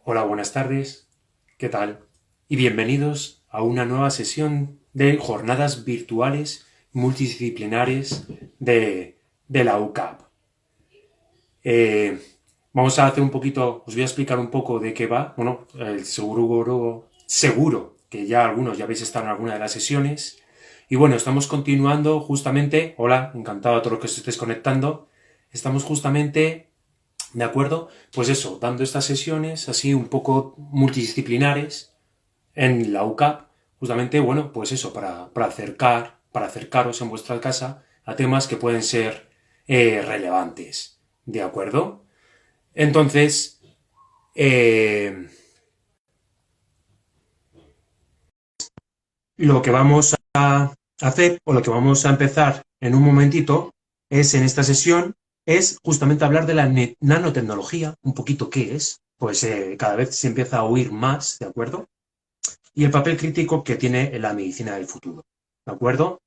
Hola, buenas tardes. ¿Qué tal? Y bienvenidos a una nueva sesión de jornadas virtuales multidisciplinares de la UCAP. Eh, Vamos a hacer un poquito, os voy a explicar un poco de qué va. Bueno, seguro que ya algunos ya habéis estado en alguna de las sesiones. Y bueno, estamos continuando justamente, hola, encantado a todos los que os estéis conectando. Estamos justamente, ¿de acuerdo? Pues eso, dando estas sesiones así un poco multidisciplinares en la UCAP, justamente, bueno, pues eso, para acercaros en vuestra casa a temas que pueden ser relevantes, ¿de acuerdo? Entonces, eh, lo que vamos a hacer o lo que vamos a empezar en un momentito es en esta sesión es justamente hablar de la nanotecnología, un poquito qué es, pues cada vez se empieza a oír más, ¿de acuerdo? Y el papel crítico que tiene en la medicina del futuro, ¿de acuerdo?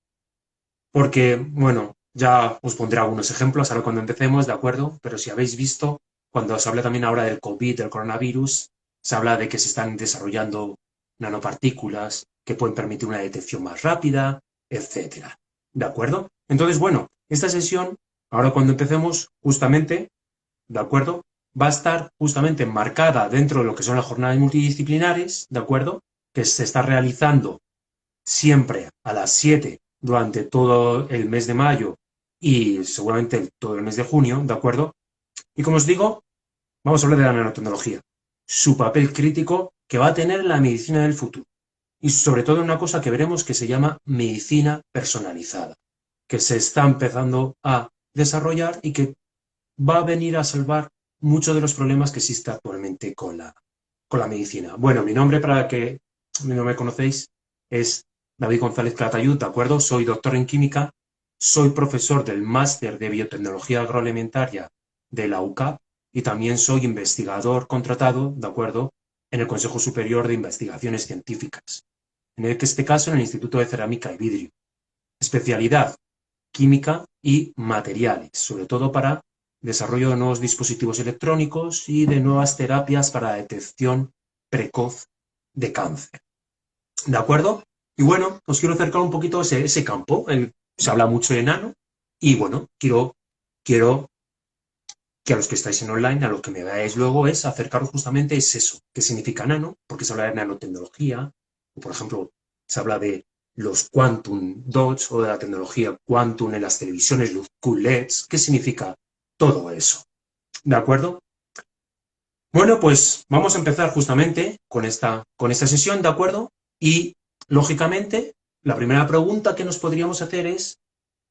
Porque, bueno, ya os pondré algunos ejemplos ahora cuando empecemos, ¿de acuerdo? Pero si habéis visto, cuando se habla también ahora del COVID, del coronavirus, se habla de que se están desarrollando nanopartículas que pueden permitir una detección más rápida, etcétera. ¿De acuerdo? Entonces, bueno, esta sesión, ahora cuando empecemos, justamente, ¿de acuerdo? Va a estar justamente enmarcada dentro de lo que son las jornadas multidisciplinares, ¿de acuerdo? Que se está realizando siempre a las 7 durante todo el mes de mayo y seguramente todo el mes de junio, ¿de acuerdo? Y como os digo, vamos a hablar de la nanotecnología, su papel crítico que va a tener en la medicina del futuro y sobre todo una cosa que veremos que se llama medicina personalizada, que se está empezando a desarrollar y que va a venir a salvar muchos de los problemas que existe actualmente con la medicina. Bueno, mi nombre, para que no me conocéis, es David González Calatayud, ¿de acuerdo? Soy doctor en química, soy profesor del máster de biotecnología agroalimentaria de la UCAP y también soy investigador contratado, ¿de acuerdo?, en el Consejo Superior de Investigaciones Científicas, en este caso en el Instituto de Cerámica y Vidrio. Especialidad, química y materiales, sobre todo para desarrollo de nuevos dispositivos electrónicos y de nuevas terapias para la detección precoz de cáncer. ¿De acuerdo? Y bueno, os quiero acercar un poquito a ese campo. Se habla mucho de nano y bueno, quiero que a los que estáis en online, a lo que me veáis luego, es acercaros justamente es eso, qué significa nano, porque se habla de nanotecnología, o por ejemplo, se habla de los quantum dots o de la tecnología quantum en las televisiones, los QLEDs, qué significa todo eso, ¿de acuerdo? Bueno, pues vamos a empezar justamente con esta sesión, ¿de acuerdo? Y, lógicamente, la primera pregunta que nos podríamos hacer es,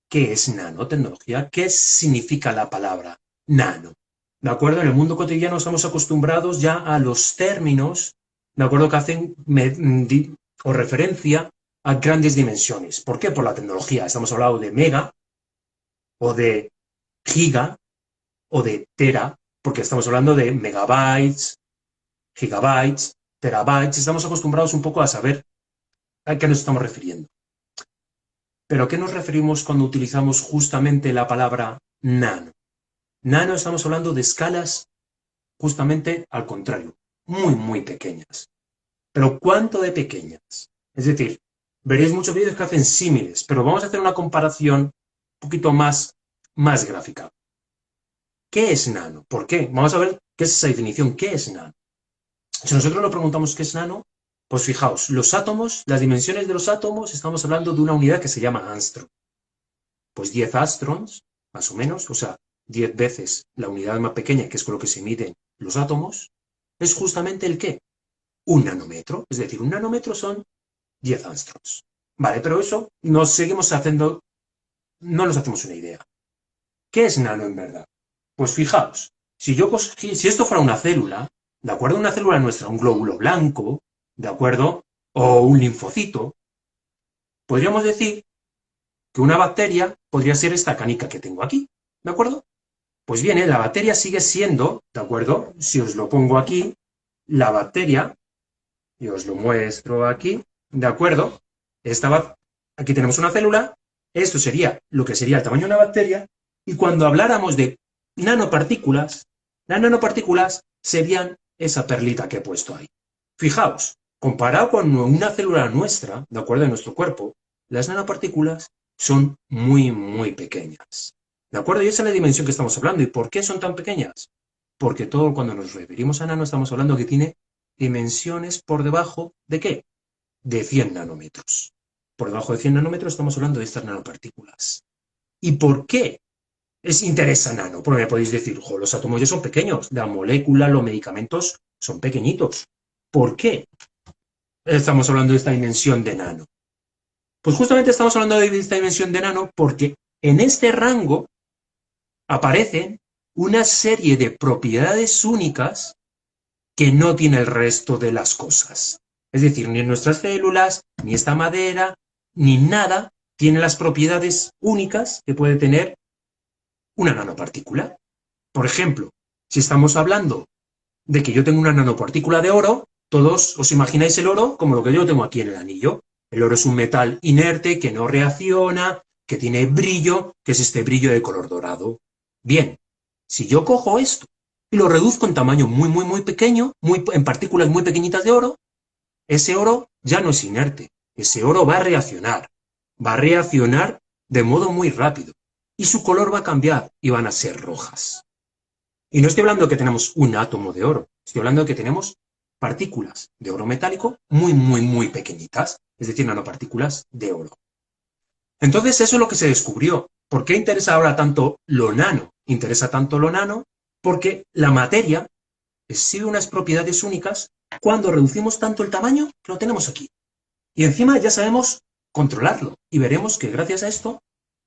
¿qué es nanotecnología? ¿Qué significa la palabra nano? ¿De acuerdo? En el mundo cotidiano estamos acostumbrados ya a los términos, ¿de acuerdo? Que hacen o referencia a grandes dimensiones. ¿Por qué? Por la tecnología. Estamos hablando de mega o de giga o de tera, porque estamos hablando de megabytes, gigabytes, terabytes. Estamos acostumbrados un poco a saber a qué nos estamos refiriendo. Pero ¿a qué nos referimos cuando utilizamos justamente la palabra nano? Nano estamos hablando de escalas justamente al contrario, muy, muy pequeñas. Pero ¿cuánto de pequeñas? Es decir, veréis muchos vídeos que hacen símiles, pero vamos a hacer una comparación un poquito más gráfica. ¿Qué es nano? ¿Por qué? Vamos a ver qué es esa definición. ¿Qué es nano? Si nosotros nos preguntamos qué es nano, pues fijaos, los átomos, las dimensiones de los átomos, estamos hablando de una unidad que se llama angstrom. Pues 10 angstroms, más o menos, o sea, 10 veces la unidad más pequeña, que es con lo que se miden los átomos, es justamente el qué? Un nanómetro. Es decir, un nanómetro son 10 angstroms. Vale, pero eso nos seguimos haciendo, no nos hacemos una idea. ¿Qué es nano en verdad? Pues fijaos, si esto fuera una célula, ¿de acuerdo? Una célula nuestra, un glóbulo blanco, ¿de acuerdo? O un linfocito, podríamos decir que una bacteria podría ser esta canica que tengo aquí, ¿de acuerdo? Pues bien, la bacteria sigue siendo, ¿de acuerdo? Si os lo pongo aquí, la bacteria, y os lo muestro aquí, ¿de acuerdo? Aquí tenemos una célula, esto sería lo que sería el tamaño de una bacteria, y cuando habláramos de nanopartículas, las nanopartículas serían esa perlita que he puesto ahí. Fijaos, comparado con una célula nuestra, de acuerdo, en nuestro cuerpo, las nanopartículas son muy, muy pequeñas. ¿De acuerdo? Y esa es la dimensión que estamos hablando. ¿Y por qué son tan pequeñas? Porque todo cuando nos referimos a nano estamos hablando que tiene dimensiones por debajo ¿de qué? De 100 nanómetros. Por debajo de 100 nanómetros estamos hablando de estas nanopartículas. ¿Y por qué interesa nano? Porque me podéis decir, jo, los átomos ya son pequeños, la molécula, los medicamentos son pequeñitos. ¿Por qué estamos hablando de esta dimensión de nano? Pues justamente estamos hablando de esta dimensión de nano porque en este rango aparecen una serie de propiedades únicas que no tiene el resto de las cosas. Es decir, ni nuestras células, ni esta madera, ni nada tiene las propiedades únicas que puede tener una nanopartícula. Por ejemplo, si estamos hablando de que yo tengo una nanopartícula de oro, todos os imagináis el oro como lo que yo tengo aquí en el anillo. El oro es un metal inerte que no reacciona, que tiene brillo, que es este brillo de color dorado. Bien, si yo cojo esto y lo reduzco en tamaño muy, muy, muy pequeño, en partículas muy pequeñitas de oro, ese oro ya no es inerte. Ese oro va a reaccionar de modo muy rápido y su color va a cambiar y van a ser rojas. Y no estoy hablando de que tenemos un átomo de oro, estoy hablando de que tenemos partículas de oro metálico muy, muy, muy pequeñitas, es decir, nanopartículas de oro. Entonces eso es lo que se descubrió. ¿Por qué interesa ahora tanto lo nano? Interesa tanto lo nano porque la materia exhibe unas propiedades únicas cuando reducimos tanto el tamaño que lo tenemos aquí. Y encima ya sabemos controlarlo y veremos que gracias a esto,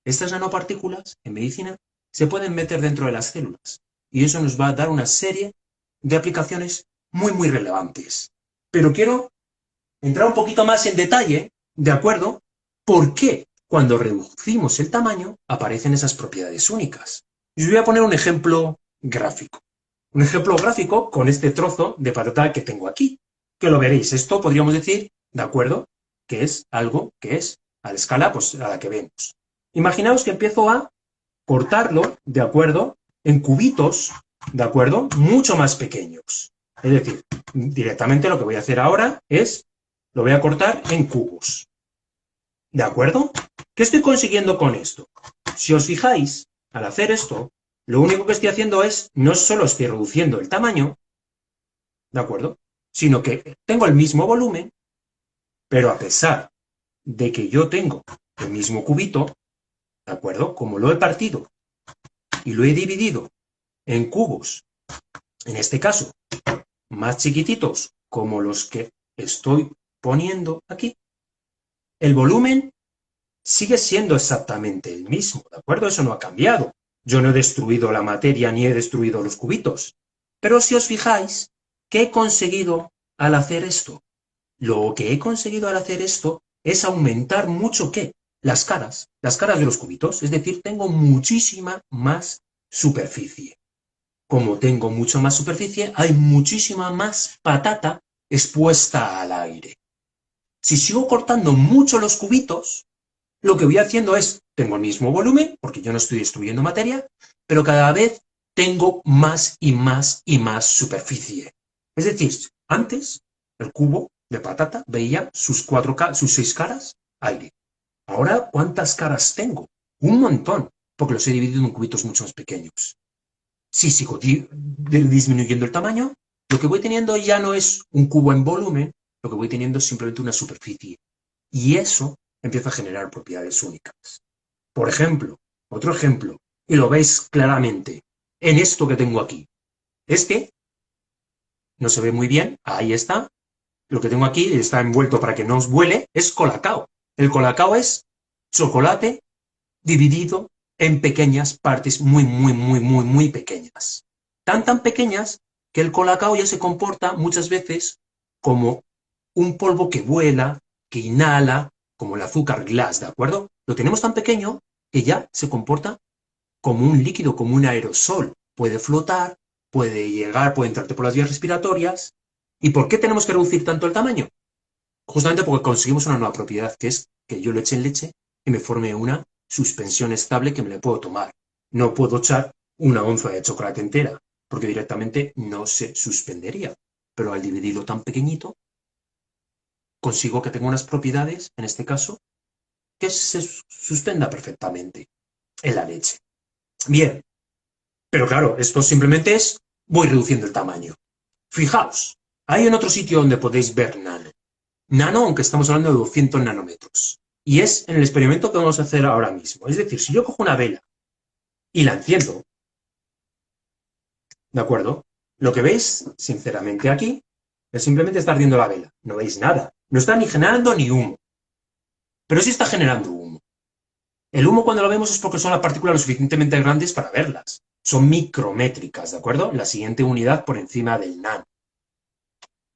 estas nanopartículas en medicina se pueden meter dentro de las células. Y eso nos va a dar una serie de aplicaciones muy, muy relevantes. Pero quiero entrar un poquito más en detalle, ¿de acuerdo? ¿Por qué cuando reducimos el tamaño aparecen esas propiedades únicas? Y os voy a poner un ejemplo gráfico. Un ejemplo gráfico con este trozo de patata que tengo aquí, que lo veréis. Esto podríamos decir, ¿de acuerdo? Que es algo que es a la escala pues, a la que vemos. Imaginaos que empiezo a cortarlo, ¿de acuerdo? En cubitos, ¿de acuerdo? Mucho más pequeños. Es decir, directamente lo que voy a hacer ahora es, lo voy a cortar en cubos. ¿De acuerdo? ¿Qué estoy consiguiendo con esto? Si os fijáis, al hacer esto, lo único que estoy haciendo es, no solo estoy reduciendo el tamaño, ¿de acuerdo? Sino que tengo el mismo volumen, pero a pesar de que yo tengo el mismo cubito, ¿de acuerdo? Como lo he partido y lo he dividido en cubos, en este caso, más chiquititos como los que estoy poniendo aquí, el volumen sigue siendo exactamente el mismo, ¿de acuerdo? Eso no ha cambiado. Yo no he destruido la materia ni he destruido los cubitos. Pero si os fijáis, ¿qué he conseguido al hacer esto? Lo que he conseguido al hacer esto es aumentar mucho, ¿qué? Las caras de los cubitos. Es decir, tengo muchísima más superficie. Como tengo mucha más superficie, hay muchísima más patata expuesta al aire. Si sigo cortando mucho los cubitos, lo que voy haciendo es, tengo el mismo volumen, porque yo no estoy destruyendo materia, pero cada vez tengo más y más y más superficie. Es decir, antes el cubo de patata veía sus 6 caras, aire. Ahora, ¿cuántas caras tengo? Un montón, porque los he dividido en cubitos mucho más pequeños. Si sigo disminuyendo el tamaño, lo que voy teniendo ya no es un cubo en volumen, lo que voy teniendo es simplemente una superficie. Y eso empieza a generar propiedades únicas. Por ejemplo, otro ejemplo, y lo veis claramente en esto que tengo aquí. Este no se ve muy bien, ahí está. Lo que tengo aquí está envuelto para que no os vuele, es colacao. El colacao es chocolate dividido en pequeñas partes muy, muy, muy, muy, muy pequeñas. Tan pequeñas que el colacao ya se comporta muchas veces como un polvo que vuela, que inhala, como el azúcar glass, ¿de acuerdo? Lo tenemos tan pequeño que ya se comporta como un líquido, como un aerosol. Puede flotar, puede llegar, puede entrarte por las vías respiratorias. ¿Y por qué tenemos que reducir tanto el tamaño? Justamente porque conseguimos una nueva propiedad, que es que yo lo eche en leche y me forme una suspensión estable que me la puedo tomar. No puedo echar una onza de chocolate entera. porque directamente no se suspendería. Pero al dividirlo tan pequeñito, consigo que tenga unas propiedades, en este caso, que se suspenda perfectamente en la leche. Bien, pero claro, esto simplemente es, voy reduciendo el tamaño. Fijaos, hay en otro sitio donde podéis ver nano. Nano, aunque estamos hablando de 200 nanómetros. Y es en el experimento que vamos a hacer ahora mismo. Es decir, si yo cojo una vela y la enciendo, ¿de acuerdo? Lo que veis, sinceramente, aquí, es simplemente está ardiendo la vela. No veis nada. No está ni generando ni humo. Pero sí está generando humo. El humo cuando lo vemos es porque son las partículas lo suficientemente grandes para verlas. Son micrométricas, ¿de acuerdo? La siguiente unidad por encima del nano.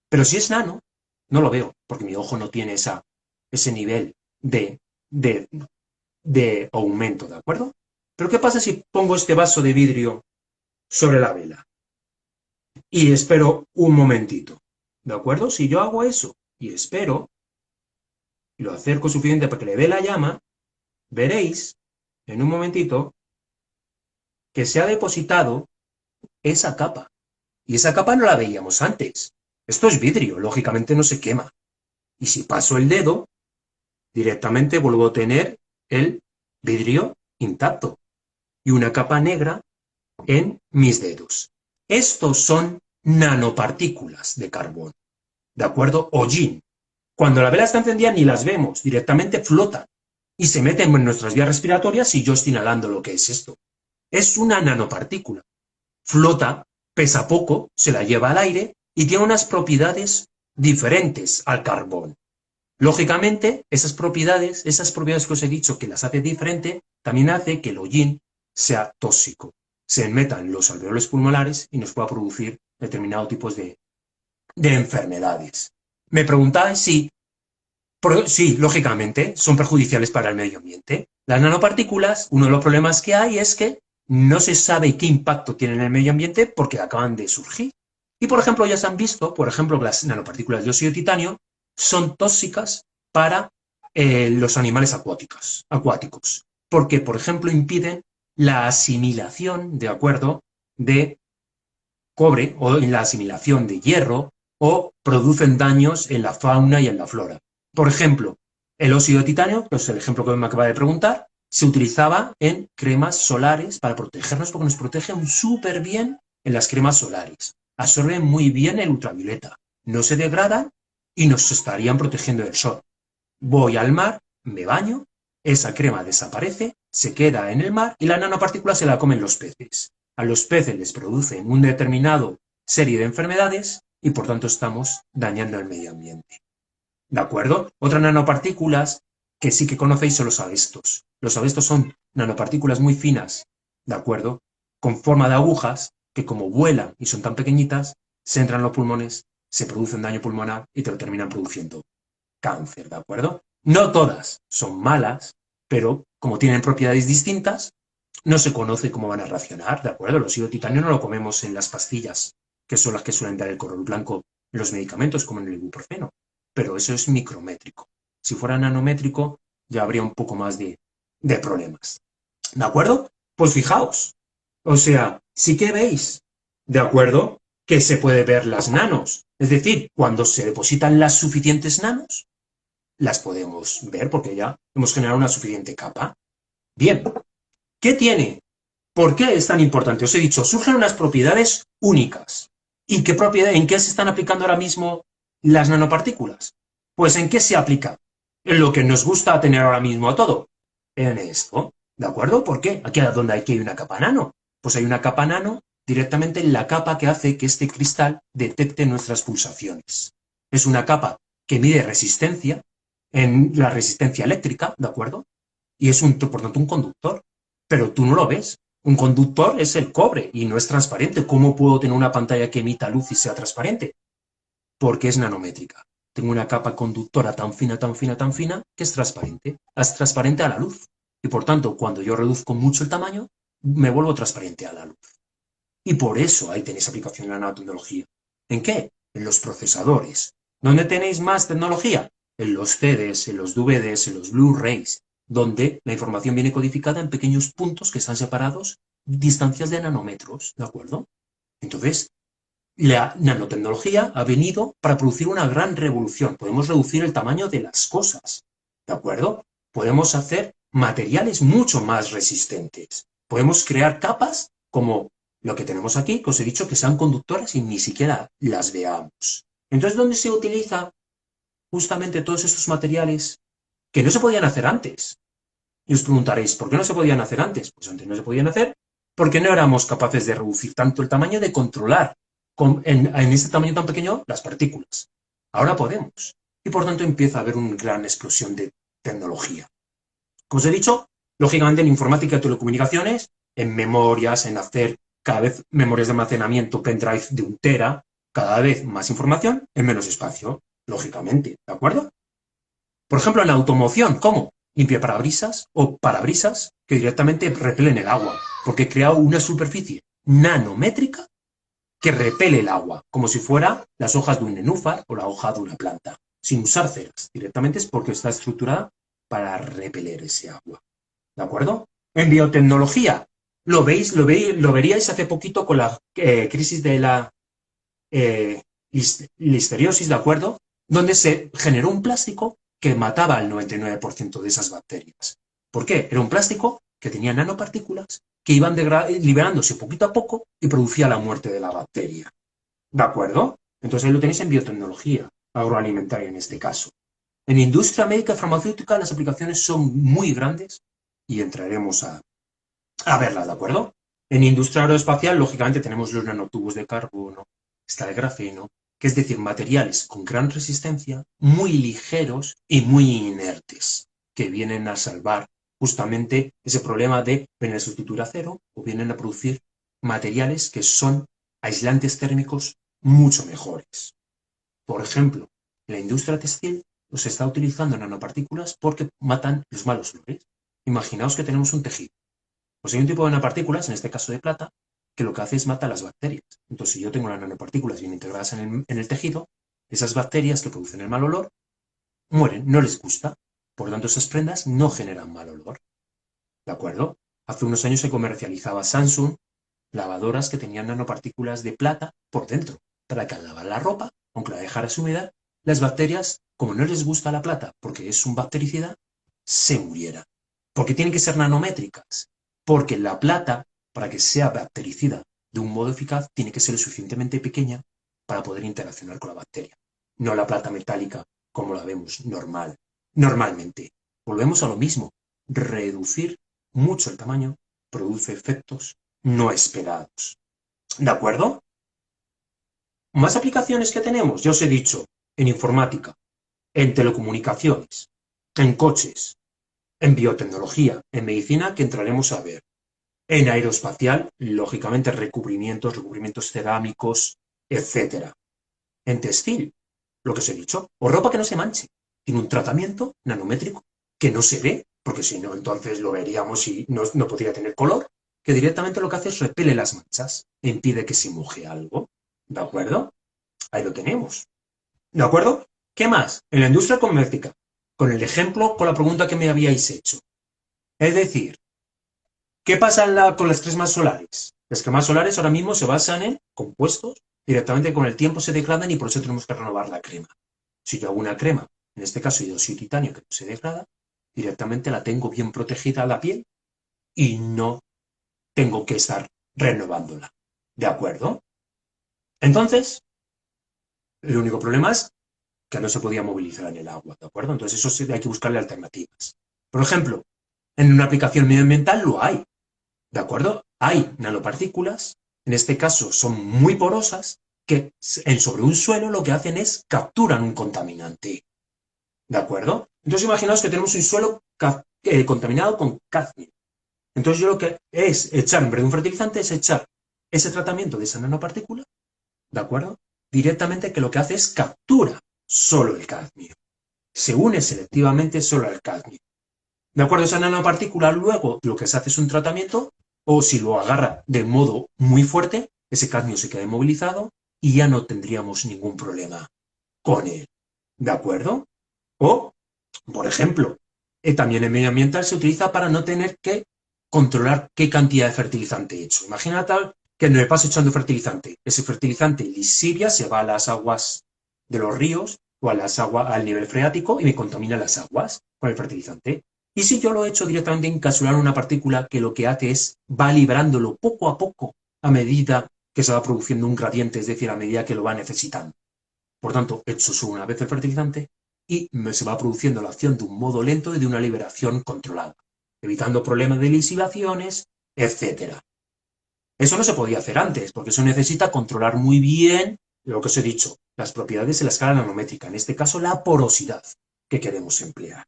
Pero si es nano, no lo veo, porque mi ojo no tiene ese nivel de, de, de aumento, ¿de acuerdo? Pero ¿qué pasa si pongo este vaso de vidrio sobre la vela? Y espero un momentito, ¿de acuerdo? Si yo hago eso y espero, y lo acerco suficiente para que le dé la llama, veréis en un momentito que se ha depositado esa capa. Y esa capa no la veíamos antes. Esto es vidrio, lógicamente no se quema. Y si paso el dedo, directamente vuelvo a tener el vidrio intacto y una capa negra en mis dedos. Estos son nanopartículas de carbón, ¿de acuerdo? Hollín. Cuando la vela está encendida ni las vemos, directamente flotan y se meten en nuestras vías respiratorias y yo estoy inhalando lo que es esto. Es una nanopartícula. Flota, pesa poco, se la lleva al aire y tiene unas propiedades diferentes al carbón. Lógicamente, esas propiedades que os he dicho que las hace diferente, también hace que el hollín sea tóxico, se meta en los alveolos pulmonares y nos pueda producir determinados tipos de enfermedades. Me preguntáis si, sí, lógicamente, son perjudiciales para el medio ambiente. Las nanopartículas, uno de los problemas que hay es que no se sabe qué impacto tienen en el medio ambiente porque acaban de surgir. Y, por ejemplo, ya se han visto, por ejemplo, que las nanopartículas de óxido de titanio son tóxicas para los animales acuáticos, porque, por ejemplo, impiden la asimilación, ¿de acuerdo?, de cobre o en la asimilación de hierro o producen daños en la fauna y en la flora. Por ejemplo, el óxido de titanio, que es el ejemplo que me acaba de preguntar, se utilizaba en cremas solares para protegernos porque nos protegen súper bien en las cremas solares. Absorben muy bien el ultravioleta, no se degradan y nos estarían protegiendo del sol. Voy al mar, me baño, esa crema desaparece, se queda en el mar y la nanopartícula se la comen los peces. A los peces les producen una determinada serie de enfermedades y por tanto estamos dañando el medio ambiente. ¿De acuerdo? Otras nanopartículas que sí que conocéis son los abestos. Los abestos son nanopartículas muy finas, ¿de acuerdo? Con forma de agujas que como vuelan y son tan pequeñitas, se entran en los pulmones, se produce un daño pulmonar y te lo terminan produciendo cáncer, ¿de acuerdo? No todas son malas, pero como tienen propiedades distintas, no se conoce cómo van a reaccionar, ¿de acuerdo? El óxido de titanio no lo comemos en las pastillas, que son las que suelen dar el color blanco en los medicamentos, como en el ibuprofeno, pero eso es micrométrico. Si fuera nanométrico, ya habría un poco más de problemas, ¿de acuerdo? Pues fijaos, o sea, sí que veis, ¿de acuerdo?, que se puede ver las nanos. Es decir, cuando se depositan las suficientes nanos, las podemos ver porque ya hemos generado una suficiente capa. Bien, ¿qué tiene? ¿Por qué es tan importante? Os he dicho, surgen unas propiedades únicas. ¿Y en qué se están aplicando ahora mismo las nanopartículas? Pues ¿en qué se aplica? En lo que nos gusta tener ahora mismo a todo. En esto, ¿de acuerdo? ¿Por qué? Aquí es donde hay una capa nano. Pues hay una capa nano directamente en la capa que hace que este cristal detecte nuestras pulsaciones. Es una capa que mide resistencia, en la resistencia eléctrica, ¿de acuerdo? Y es por tanto un conductor, pero tú no lo ves. Un conductor es el cobre y no es transparente. ¿Cómo puedo tener una pantalla que emita luz y sea transparente? Porque es nanométrica. Tengo una capa conductora tan fina, tan fina, tan fina, que es transparente. Es transparente a la luz. Y por tanto, cuando yo reduzco mucho el tamaño, me vuelvo transparente a la luz. Y por eso ahí tenéis aplicación en la nanotecnología. ¿En qué? En los procesadores. ¿Dónde tenéis más tecnología? En los CDs, en los DVDs, en los Blu-rays, donde la información viene codificada en pequeños puntos que están separados distancias de nanómetros, ¿de acuerdo? Entonces, la nanotecnología ha venido para producir una gran revolución. Podemos reducir el tamaño de las cosas, ¿de acuerdo? Podemos hacer materiales mucho más resistentes. Podemos crear capas como lo que tenemos aquí, que os he dicho, que sean conductoras y ni siquiera las veamos. Entonces, ¿dónde se utiliza justamente todos estos materiales que no se podían hacer antes? Y os preguntaréis, ¿por qué no se podían hacer antes? Pues antes no se podían hacer porque no éramos capaces de reducir tanto el tamaño, de controlar en este tamaño tan pequeño las partículas. Ahora podemos. Y por tanto empieza a haber una gran explosión de tecnología. Como os he dicho, lógicamente en informática y telecomunicaciones, en memorias, en hacer cada vez memorias de almacenamiento, pendrive de 1 tera, cada vez más información en menos espacio, lógicamente, ¿de acuerdo? Por ejemplo, en la automoción, ¿cómo? Limpia parabrisas o parabrisas que directamente repelen el agua, porque crea una superficie nanométrica que repele el agua, como si fuera las hojas de un nenúfar o la hoja de una planta, sin usar ceras. Directamente es porque está estructurada para repeler ese agua. ¿De acuerdo? En biotecnología, lo veríais hace poquito con la crisis de la eh, listeriosis, ¿de acuerdo? Donde se generó un plástico que mataba al 99% de esas bacterias. ¿Por qué? Era un plástico que tenía nanopartículas que iban liberándose poquito a poco y producía la muerte de la bacteria. ¿De acuerdo? Entonces ahí lo tenéis en biotecnología agroalimentaria en este caso. En industria médica y farmacéutica las aplicaciones son muy grandes y entraremos a verlas, ¿de acuerdo? En industria aeroespacial, lógicamente, tenemos los nanotubos de carbono, está el grafeno, que es decir, materiales con gran resistencia, muy ligeros y muy inertes, que vienen a salvar justamente ese problema de venir a sustituir acero o vienen a producir materiales que son aislantes térmicos mucho mejores. Por ejemplo, en la industria textil se está utilizando nanopartículas porque matan los malos olores. Imaginaos que tenemos un tejido. Pues hay un tipo de nanopartículas, en este caso de plata, que lo que hace es matar las bacterias. Entonces, si yo tengo las nanopartículas bien integradas en el tejido, esas bacterias que producen el mal olor mueren, no les gusta. Por lo tanto, esas prendas no generan mal olor. ¿De acuerdo? Hace unos años se comercializaba Samsung lavadoras que tenían nanopartículas de plata por dentro, para que al lavar la ropa, aunque la dejaras húmeda, las bacterias, como no les gusta la plata porque es un bactericida, se murieran. ¿Por qué tienen que ser nanométricas? Porque la plata, para que sea bactericida de un modo eficaz, tiene que ser lo suficientemente pequeña para poder interaccionar con la bacteria. No la plata metálica como la vemos normalmente. Volvemos a lo mismo. Reducir mucho el tamaño produce efectos no esperados. ¿De acuerdo? Más aplicaciones que tenemos, ya os he dicho, en informática, en telecomunicaciones, en coches, en biotecnología, en medicina, que entraremos a ver. En aeroespacial, lógicamente, recubrimientos cerámicos, etcétera. En textil, lo que os he dicho, o ropa que no se manche. Tiene un tratamiento nanométrico que no se ve, porque si no, entonces lo veríamos y no podría tener color, que directamente lo que hace es repele las manchas, impide que se moje algo. ¿De acuerdo? Ahí lo tenemos. ¿De acuerdo? ¿Qué más? En la industria cosmética, con el ejemplo, con la pregunta que me habíais hecho. Es decir, ¿qué pasa con las cremas solares? Las cremas solares ahora mismo se basan en compuestos, directamente con el tiempo se degradan y por eso tenemos que renovar la crema. Si yo hago una crema, en este caso hidróxido de titanio que no se degrada, directamente la tengo bien protegida a la piel y no tengo que estar renovándola. ¿De acuerdo? Entonces, el único problema es que no se podía movilizar en el agua, ¿de acuerdo? Entonces eso sí, hay que buscarle alternativas. Por ejemplo, en una aplicación medioambiental lo hay, ¿de acuerdo? Hay nanopartículas, en este caso son muy porosas, que sobre un suelo lo que hacen es capturan un contaminante, ¿de acuerdo? Entonces imaginaos que tenemos un suelo contaminado con cadmio. Entonces yo lo que es echar, en vez de un fertilizante, es echar ese tratamiento de esa nanopartícula, ¿de acuerdo? Directamente que lo que hace es captura solo el cadmio. Se une selectivamente solo al cadmio. ¿De acuerdo? Esa nanopartícula luego lo que se hace es un tratamiento o si lo agarra de modo muy fuerte, ese cadmio se queda inmovilizado y ya no tendríamos ningún problema con él. ¿De acuerdo? O, por ejemplo, también en medio ambiental se utiliza para no tener que controlar qué cantidad de fertilizante he hecho. Imagínate que me paso echando fertilizante. Ese fertilizante lisibia, se va a las aguas de los ríos o a las aguas al nivel freático y me contamina las aguas con el fertilizante. Y si yo lo echo directamente encapsulado en una partícula que lo que hace es va liberándolo poco a poco a medida que se va produciendo un gradiente, es decir, a medida que lo va necesitando. Por tanto, echo solo una vez el fertilizante y se va produciendo la acción de un modo lento y de una liberación controlada, evitando problemas de lisivaciones, etcétera. Eso no se podía hacer antes, porque eso necesita controlar muy bien lo que os he dicho, las propiedades de la escala nanométrica, en este caso la porosidad que queremos emplear.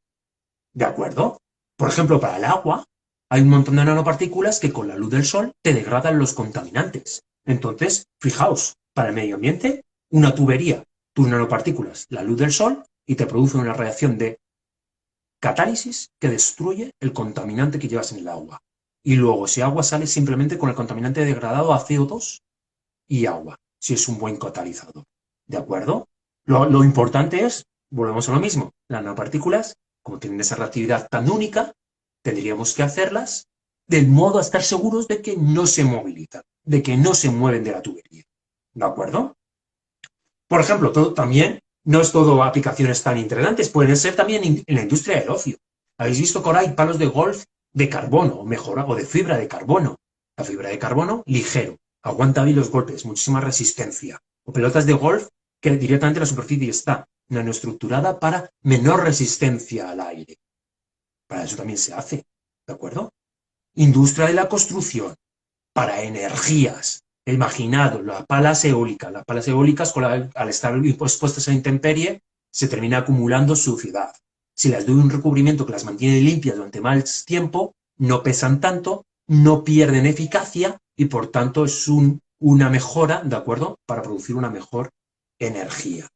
¿De acuerdo? Por ejemplo, para el agua hay un montón de nanopartículas que con la luz del sol te degradan los contaminantes. Entonces, fijaos, para el medio ambiente, una tubería, tus nanopartículas, la luz del sol, y te produce una reacción de catálisis que destruye el contaminante que llevas en el agua. Y luego ese agua sale simplemente con el contaminante degradado a CO2 y agua, si es un buen catalizador. ¿De acuerdo? Lo importante es, volvemos a lo mismo, las nanopartículas, como tienen esa reactividad tan única, tendríamos que hacerlas del modo a estar seguros de que no se movilizan, de que no se mueven de la tubería. ¿De acuerdo? Por ejemplo, también no es todo aplicaciones tan interesantes, pueden ser también en la industria del ocio. Habéis visto que ahora hay palos de golf de carbono, o mejor, o de fibra de carbono. La fibra de carbono, ligero, aguanta bien los golpes, muchísima resistencia. O pelotas de golf que directamente la superficie está nanoestructurada para menor resistencia al aire. Para eso también se hace, ¿de acuerdo? Industria de la construcción, para energías. Imaginad, las palas eólicas al estar expuestas a la intemperie, se termina acumulando suciedad. Si las doy un recubrimiento que las mantiene limpias durante más tiempo, no pesan tanto, no pierden eficacia y por tanto es una mejora, ¿de acuerdo?, para producir una mejor energía.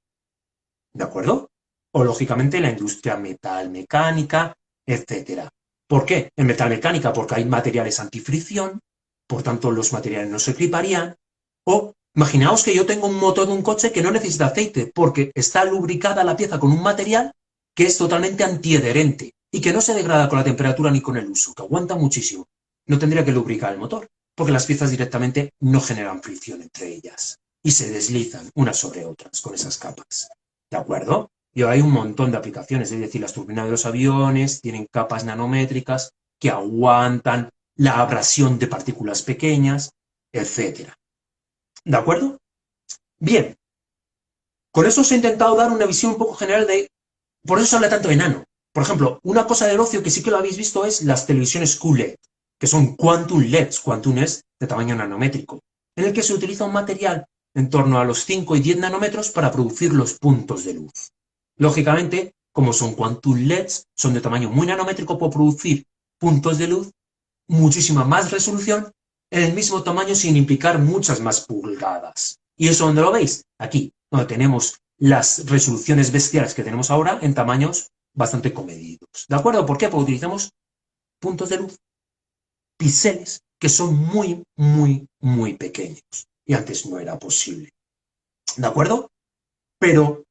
¿De acuerdo? O lógicamente la industria metalmecánica, etcétera. ¿Por qué? En metalmecánica, porque hay materiales antifricción, por tanto los materiales no se cliparían. O imaginaos que yo tengo un motor de un coche que no necesita aceite, porque está lubricada la pieza con un material que es totalmente antiadherente y que no se degrada con la temperatura ni con el uso, que aguanta muchísimo. No tendría que lubricar el motor, porque las piezas directamente no generan fricción entre ellas y se deslizan unas sobre otras con esas capas. ¿De acuerdo? Y hay un montón de aplicaciones, es decir, las turbinas de los aviones tienen capas nanométricas que aguantan la abrasión de partículas pequeñas, etc. ¿De acuerdo? Bien, con eso os he intentado dar una visión un poco general de... Por eso se habla tanto de nano. Por ejemplo, una cosa del ocio que sí que lo habéis visto es las televisiones QLED, que son Quantum LEDs, Quantum es de tamaño nanométrico, en el que se utiliza un material en torno a los 5 y 10 nanómetros para producir los puntos de luz. Lógicamente, como son Quantum LEDs, son de tamaño muy nanométrico para producir puntos de luz, muchísima más resolución, en el mismo tamaño sin implicar muchas más pulgadas. ¿Y eso dónde lo veis? Aquí, donde tenemos las resoluciones bestiales que tenemos ahora en tamaños bastante comedidos. ¿De acuerdo? ¿Por qué? Porque utilizamos puntos de luz, píxeles, que son muy, muy, muy pequeños. Y antes no era posible. ¿De acuerdo? Pero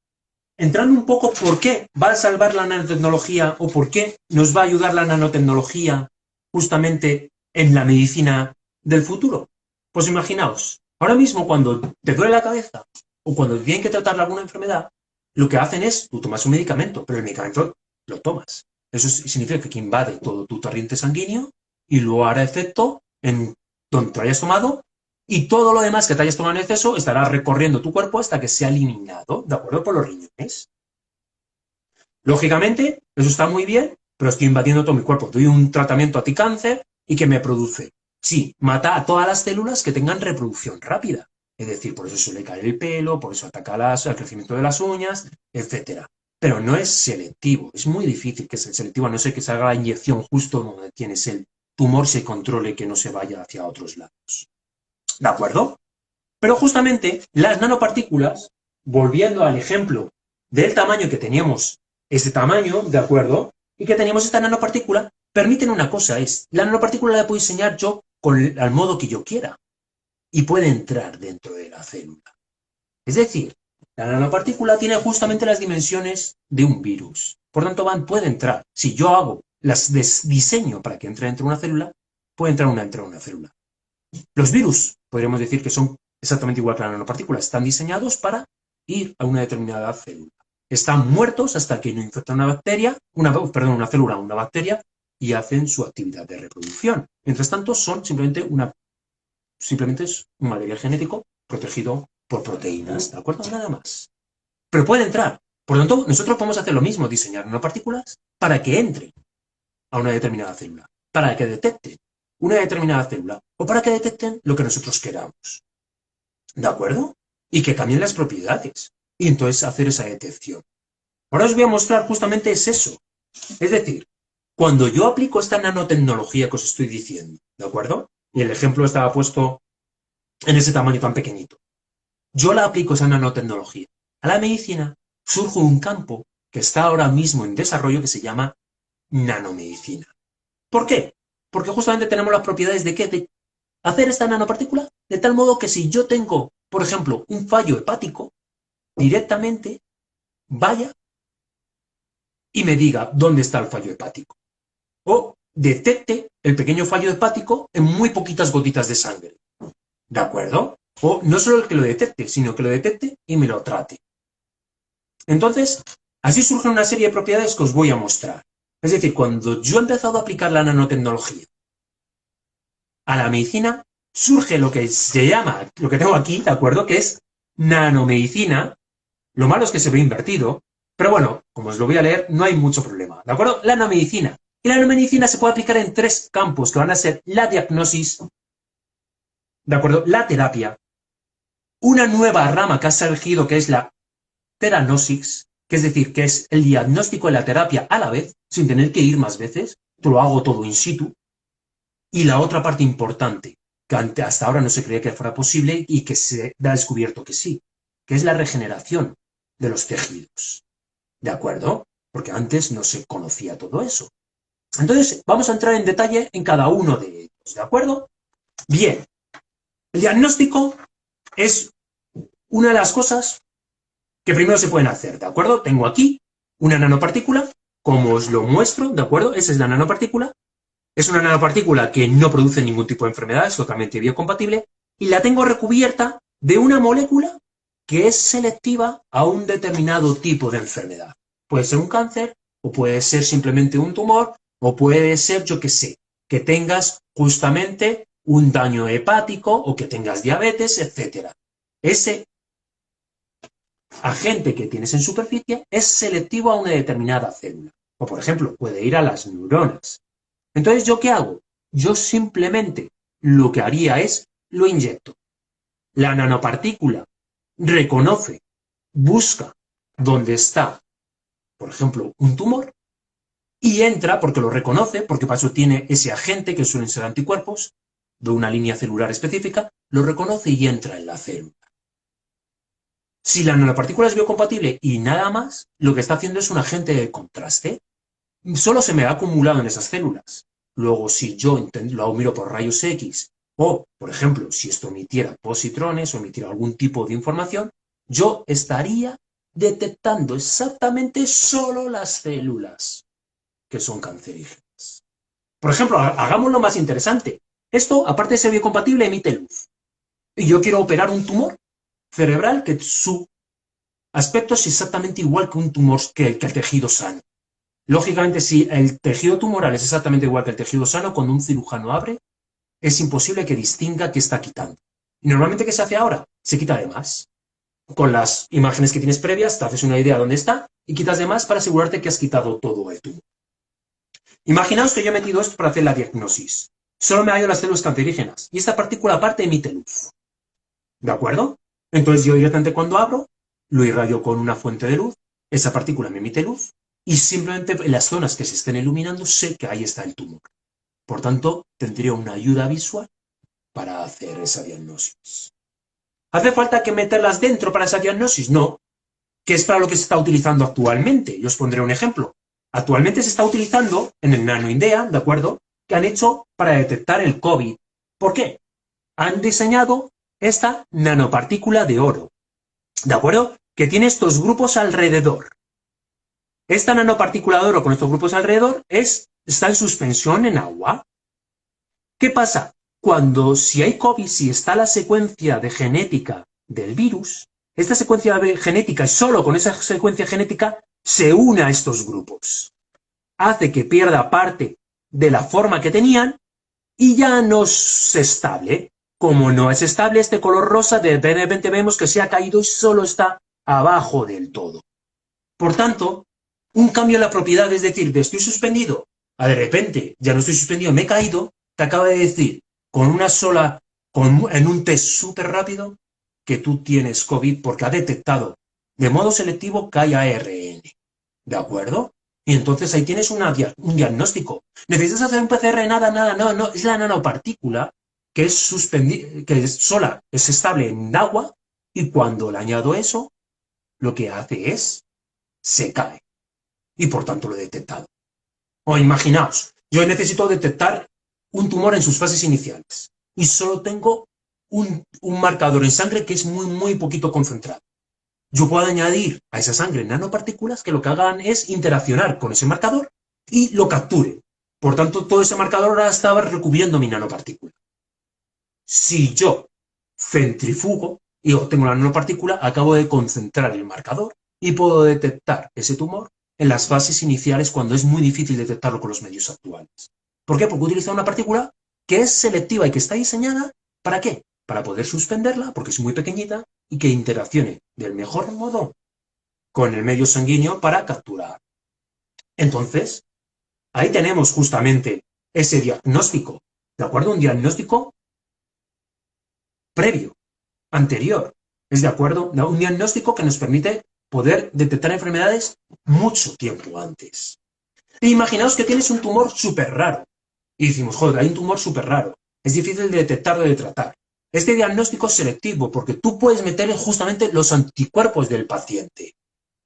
entrando un poco por qué va a salvar la nanotecnología o por qué nos va a ayudar la nanotecnología justamente en la medicina del futuro. Pues imaginaos, ahora mismo cuando te duele la cabeza o cuando tienen que tratar alguna enfermedad, lo que hacen es, tú tomas un medicamento, pero el medicamento lo tomas. Eso significa que invade todo tu torrente sanguíneo y luego hará efecto en donde te hayas tomado y todo lo demás que te hayas tomado en exceso estará recorriendo tu cuerpo hasta que sea eliminado, ¿de acuerdo? Por los riñones. Lógicamente, eso está muy bien, pero estoy invadiendo todo mi cuerpo. Doy un tratamiento anticáncer y ¿qué me produce? Sí, mata a todas las células que tengan reproducción rápida. Es decir, por eso suele caer el pelo, por eso ataca al crecimiento de las uñas, etc. Pero no es selectivo. Es muy difícil que sea selectivo, a no ser que se haga la inyección justo donde tienes el tumor, se controle que no se vaya hacia otros lados. ¿De acuerdo? Pero justamente las nanopartículas, volviendo al ejemplo del tamaño que teníamos, ese tamaño, ¿de acuerdo? Y que teníamos esta nanopartícula, permiten una cosa, es, la nanopartícula la puedo diseñar yo al modo que yo quiera y puede entrar dentro de la célula. Es decir, la nanopartícula tiene justamente las dimensiones de un virus. Por tanto, puede entrar. Si yo hago las diseño para que entre dentro de una célula, puede entrar dentro de una célula. Los virus, podríamos decir que son exactamente igual que la nanopartícula, están diseñados para ir a una determinada célula. Están muertos hasta que no infectan una bacteria, una célula o una bacteria y hacen su actividad de reproducción. Mientras tanto, son simplemente es un material genético protegido por proteínas, ¿de acuerdo? Nada más. Pero puede entrar. Por lo tanto, nosotros podemos hacer lo mismo, diseñar nanopartículas para que entren a una determinada célula, para que detecten una determinada célula o para que detecten lo que nosotros queramos. ¿De acuerdo? Y que cambien las propiedades. Y entonces hacer esa detección. Ahora os voy a mostrar justamente es eso. Es decir, cuando yo aplico esta nanotecnología que os estoy diciendo, ¿de acuerdo? Y el ejemplo estaba puesto en ese tamaño tan pequeñito. Yo la aplico esa nanotecnología. A la medicina surge un campo que está ahora mismo en desarrollo que se llama nanomedicina. ¿Por qué? Porque justamente tenemos las propiedades de qué? De hacer esta nanopartícula de tal modo que si yo tengo, por ejemplo, un fallo hepático, directamente vaya y me diga dónde está el fallo hepático. O detecte el pequeño fallo hepático en muy poquitas gotitas de sangre. ¿De acuerdo? O no solo el que lo detecte, sino que lo detecte y me lo trate. Entonces, así surgen una serie de propiedades que os voy a mostrar. Es decir, cuando yo he empezado a aplicar la nanotecnología a la medicina, surge lo que se llama, lo que tengo aquí, ¿de acuerdo? Que es nanomedicina. Lo malo es que se ve invertido, pero bueno, como os lo voy a leer, no hay mucho problema, ¿de acuerdo? La nanomedicina. Y la nanomedicina se puede aplicar en tres campos que van a ser la diagnosis, ¿de acuerdo? La terapia, una nueva rama que ha surgido que es la teranosis, que es decir, que es el diagnóstico y la terapia a la vez, sin tener que ir más veces, lo hago todo in situ. Y la otra parte importante, que hasta ahora no se creía que fuera posible y que se ha descubierto que sí, que es la regeneración de los tejidos. ¿De acuerdo? Porque antes no se conocía todo eso. Entonces, vamos a entrar en detalle en cada uno de ellos. ¿De acuerdo? Bien. El diagnóstico es una de las cosas que primero se pueden hacer. ¿De acuerdo? Tengo aquí una nanopartícula, como os lo muestro. ¿De acuerdo? Esa es la nanopartícula. Es una nanopartícula que no produce ningún tipo de enfermedad, es totalmente biocompatible, y la tengo recubierta de una molécula que es selectiva a un determinado tipo de enfermedad. Puede ser un cáncer, o puede ser simplemente un tumor, o puede ser, yo qué sé, que tengas justamente un daño hepático o que tengas diabetes, etc. Ese agente que tienes en superficie es selectivo a una determinada célula. O, por ejemplo, puede ir a las neuronas. Entonces, ¿yo qué hago? Yo simplemente lo que haría es, lo inyecto. La nanopartícula reconoce, busca dónde está, por ejemplo, un tumor, y entra porque lo reconoce, porque para eso tiene ese agente, que suelen ser anticuerpos, de una línea celular específica, lo reconoce y entra en la célula. Si la nanopartícula es biocompatible y nada más, lo que está haciendo es un agente de contraste. Solo se me ha acumulado en esas células. Luego, si yo lo miro por rayos X, o, por ejemplo, si esto emitiera positrones o emitiera algún tipo de información, yo estaría detectando exactamente solo las células que son cancerígenas. Por ejemplo, hagámoslo más interesante. Esto, aparte de ser biocompatible, emite luz. Y yo quiero operar un tumor cerebral que su aspecto es exactamente igual que un tumor que el tejido sano. Lógicamente, si el tejido tumoral es exactamente igual que el tejido sano, cuando un cirujano abre, es imposible que distinga qué está quitando. Y normalmente, ¿qué se hace ahora? Se quita de más. Con las imágenes que tienes previas, te haces una idea de dónde está y quitas de más para asegurarte que has quitado todo el tumor. Imaginaos que yo he metido esto para hacer la diagnosis. Solo me hallo las células cancerígenas y esta partícula aparte emite luz. ¿De acuerdo? Entonces yo directamente cuando abro, lo irradio con una fuente de luz, esa partícula me emite luz y simplemente en las zonas que se estén iluminando sé que ahí está el tumor. Por tanto, tendría una ayuda visual para hacer esa diagnosis. ¿Hace falta que meterlas dentro para esa diagnosis? No, que es para lo que se está utilizando actualmente. Yo os pondré un ejemplo. Actualmente se está utilizando en el NanoIndea, ¿de acuerdo? Que han hecho para detectar el COVID. ¿Por qué? Han diseñado esta nanopartícula de oro, ¿de acuerdo? Que tiene estos grupos alrededor. Esta nanopartícula de oro con estos grupos alrededor está en suspensión en agua. ¿Qué pasa? si hay COVID, si está la secuencia de genética del virus, esta secuencia genética, y solo con esa secuencia genética, se une a estos grupos. Hace que pierda parte de la forma que tenían y ya no es estable. Como no es estable, este color rosa de repente vemos que se ha caído y solo está abajo del todo. Por tanto, un cambio en la propiedad, es decir, de estoy suspendido a de repente ya no estoy suspendido, me he caído, te acaba de decir en un test súper rápido que tú tienes COVID porque ha detectado de modo selectivo que hay ARN. ¿De acuerdo? Y entonces ahí tienes un diagnóstico. ¿Necesitas hacer un PCR? Nada, no. Es la nanopartícula que es sola, es estable en agua, y cuando le añado eso, lo que hace es, se cae. Y por tanto lo he detectado. O imaginaos, yo necesito detectar un tumor en sus fases iniciales y solo tengo un marcador en sangre que es muy poquito concentrado. Yo puedo añadir a esa sangre nanopartículas que lo que hagan es interaccionar con ese marcador y lo capturen. Por tanto, todo ese marcador ahora estaba recubriendo mi nanopartícula. Si yo centrifugo y obtengo la nanopartícula, acabo de concentrar el marcador y puedo detectar ese tumor en las fases iniciales cuando es muy difícil detectarlo con los medios actuales. ¿Por qué? Porque utiliza una partícula que es selectiva y que está diseñada ¿para qué? Para poder suspenderla, porque es muy pequeñita, y que interaccione del mejor modo con el medio sanguíneo para capturar. Entonces, ahí tenemos justamente ese diagnóstico, ¿de acuerdo? Un diagnóstico previo, anterior, ¿es de acuerdo? Un diagnóstico que nos permite poder detectar enfermedades mucho tiempo antes. E imaginaos que tienes un tumor súper raro. Y decimos, joder, hay un tumor súper raro. Es difícil de detectar o de tratar. Este diagnóstico es selectivo porque tú puedes meter justamente los anticuerpos del paciente,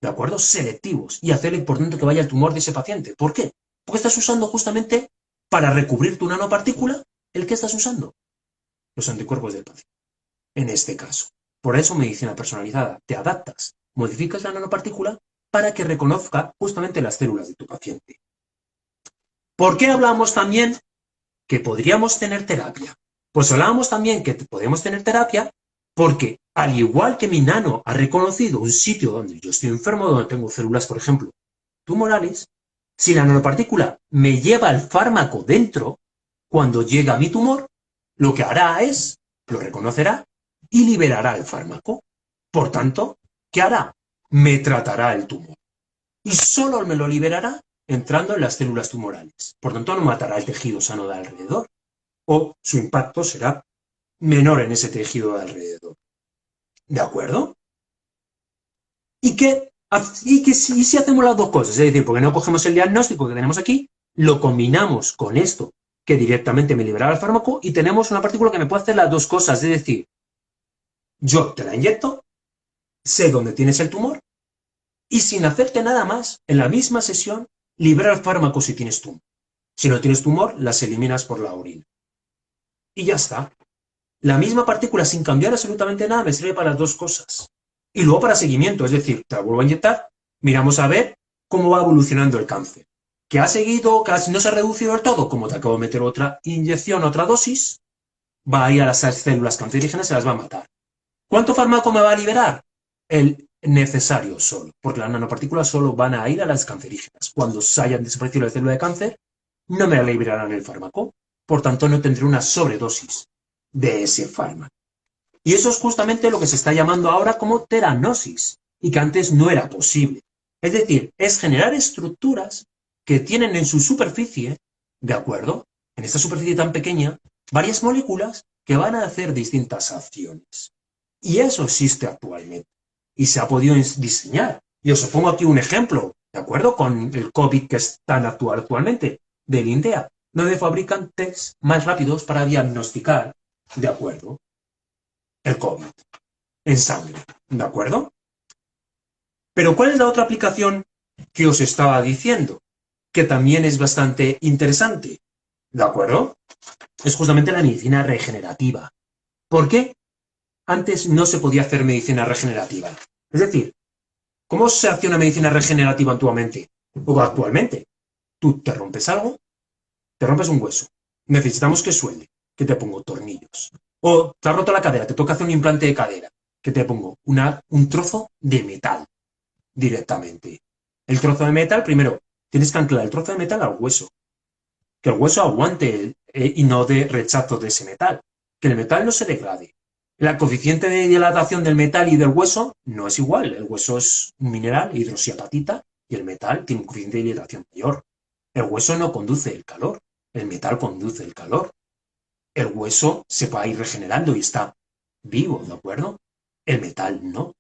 ¿de acuerdo? Selectivos, y hacer por tanto que vaya el tumor de ese paciente. ¿Por qué? Porque estás usando justamente para recubrir tu nanopartícula, ¿el qué estás usando? Los anticuerpos del paciente, en este caso. Por eso medicina personalizada. Te adaptas, modificas la nanopartícula para que reconozca justamente las células de tu paciente. ¿Por qué hablamos también que podríamos tener terapia? Pues hablábamos también que podemos tener terapia porque, al igual que mi nano ha reconocido un sitio donde yo estoy enfermo, donde tengo células, por ejemplo, tumorales, si la nanopartícula me lleva el fármaco dentro, cuando llega a mi tumor, lo que hará es, lo reconocerá y liberará el fármaco. Por tanto, ¿qué hará? Me tratará el tumor. Y solo me lo liberará entrando en las células tumorales. Por tanto, no matará el tejido sano de alrededor, o su impacto será menor en ese tejido de alrededor. ¿De acuerdo? Y si hacemos las dos cosas, es decir, porque no cogemos el diagnóstico que tenemos aquí, lo combinamos con esto, que directamente me liberará el fármaco, y tenemos una partícula que me puede hacer las dos cosas, es decir, yo te la inyecto, sé dónde tienes el tumor, y sin hacerte nada más, en la misma sesión, libera el fármaco si tienes tumor. Si no tienes tumor, las eliminas por la orina. Y ya está. La misma partícula, sin cambiar absolutamente nada, me sirve para las dos cosas. Y luego para seguimiento, es decir, te la vuelvo a inyectar, miramos a ver cómo va evolucionando el cáncer. ¿Que ha seguido, casi no se ha reducido del todo? Como te acabo de meter otra inyección, otra dosis, va a ir a las células cancerígenas y se las va a matar. ¿Cuánto fármaco me va a liberar? El necesario solo, porque las nanopartículas solo van a ir a las cancerígenas. Cuando se hayan desaparecido la célula de cáncer, no me liberarán el fármaco. Por tanto, no tendré una sobredosis de ese fármaco. Y eso es justamente lo que se está llamando ahora como teranosis, y que antes no era posible. Es decir, es generar estructuras que tienen en su superficie, ¿de acuerdo? En esta superficie tan pequeña, varias moléculas que van a hacer distintas acciones. Y eso existe actualmente. Y se ha podido diseñar. Y os pongo aquí un ejemplo, ¿de acuerdo? Con el COVID que es tan actual actualmente, del INDEA, donde fabrican tests más rápidos para diagnosticar, ¿de acuerdo?, el COVID en sangre, ¿de acuerdo? Pero ¿cuál es la otra aplicación que os estaba diciendo? Que también es bastante interesante, ¿de acuerdo? Es justamente la medicina regenerativa. ¿Por qué antes no se podía hacer medicina regenerativa? Es decir, ¿cómo se hace una medicina regenerativa actualmente? O actualmente, tú te rompes algo, te rompes un hueso, necesitamos que suelde. ¿Qué te pongo? Tornillos. O te has roto la cadera, te toca hacer un implante de cadera. ¿Qué te pongo? Un trozo de metal directamente. El trozo de metal, primero, tienes que anclar el trozo de metal al hueso. Que el hueso aguante y no dé rechazo de ese metal. Que el metal no se degrade. El coeficiente de dilatación del metal y del hueso no es igual. El hueso es un mineral, hidroxiapatita, y el metal tiene un coeficiente de dilatación mayor. El hueso no conduce el calor, el metal conduce el calor. El hueso se va a ir regenerando y está vivo, ¿de acuerdo? El metal no.